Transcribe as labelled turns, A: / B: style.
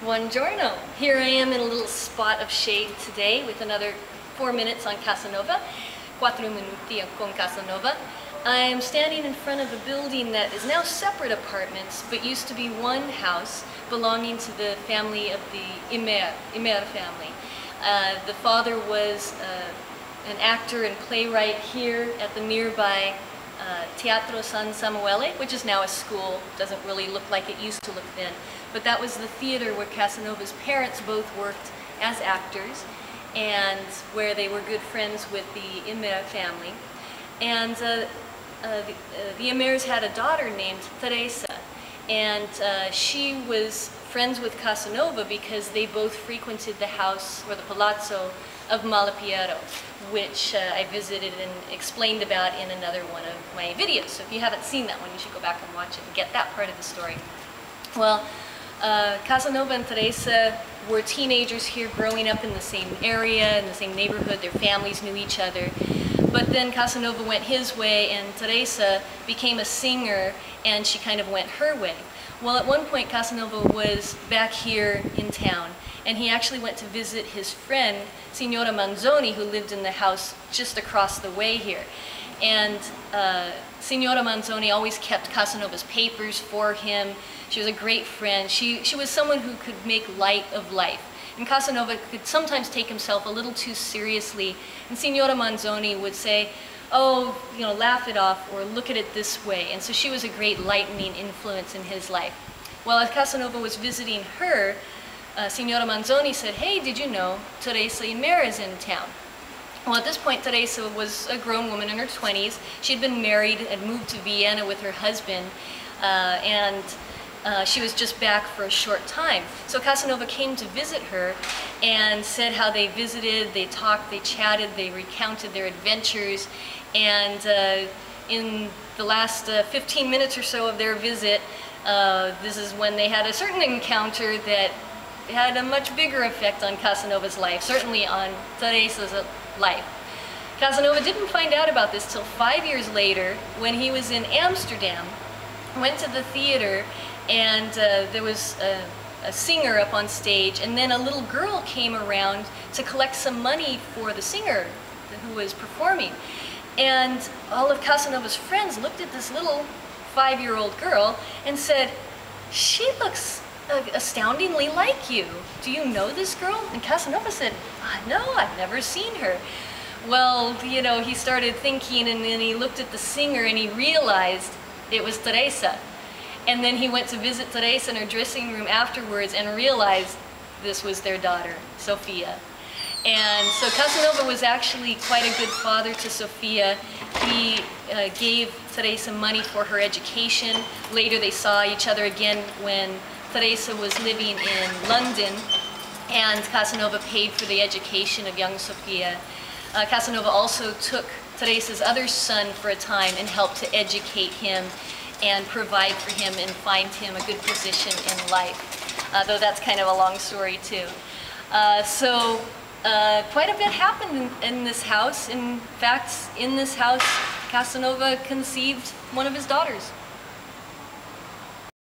A: Buongiorno! Here I am in a little spot of shade today with another 4 minutes on Casanova. Quattro Minuti con Casanova. I'm standing in front of a building that is now separate apartments, but used to be one house belonging to the family of the Imer family. The father was an actor and playwright here at the nearby Teatro San Samuele, which is now a school. Doesn't really look like it used to look then. But that was the theater where Casanova's parents both worked as actors and where they were good friends with the Imer family. And the Imers had a daughter named Teresa, and she was friends with Casanova because they both frequented the house, or the palazzo, of Malapiero, which I visited and explained about in another one of my videos. So if you haven't seen that one, you should go back and watch it and get that part of the story. Well, Casanova and Teresa were teenagers here growing up in the same area, in the same neighborhood. Their families knew each other. But then Casanova went his way and Teresa became a singer, and she kind of went her way. Well, at one point Casanova was back here in town, and he actually went to visit his friend, Signora Manzoni, who lived in the house just across the way here. And Signora Manzoni always kept Casanova's papers for him. She was a great friend. She was someone who could make light of life. And Casanova could sometimes take himself a little too seriously. And Signora Manzoni would say, oh, you know, laugh it off or look at it this way. And so she was a great lightening influence in his life. Well, as Casanova was visiting her, Signora Manzoni said, hey, did you know Teresa Imer is in town? Well, at this point, Teresa was a grown woman in her 20s. She'd been married and moved to Vienna with her husband, and she was just back for a short time. So Casanova came to visit her and said how they visited, they talked, they chatted, they recounted their adventures, and in the last 15 minutes or so of their visit, this is when they had a certain encounter that had a much bigger effect on Casanova's life, certainly on Teresa's life. Casanova didn't find out about this till 5 years later when he was in Amsterdam, went to the theater, and there was a singer up on stage, and then a little girl came around to collect some money for the singer who was performing. And all of Casanova's friends looked at this little 5-year-old girl and said, she looks astoundingly like you. Do you know this girl? And Casanova said, no, I've never seen her. Well, you know, he started thinking, and then he looked at the singer and he realized it was Teresa. And then he went to visit Teresa in her dressing room afterwards and realized this was their daughter, Sofia. And so Casanova was actually quite a good father to Sofia. He gave Teresa money for her education. Later they saw each other again when Teresa was living in London, and Casanova paid for the education of young Sofia. Casanova also took Teresa's other son for a time and helped to educate him and provide for him and find him a good position in life, though that's kind of a long story too. Quite a bit happened in this house. In fact, in this house, Casanova conceived one of his daughters.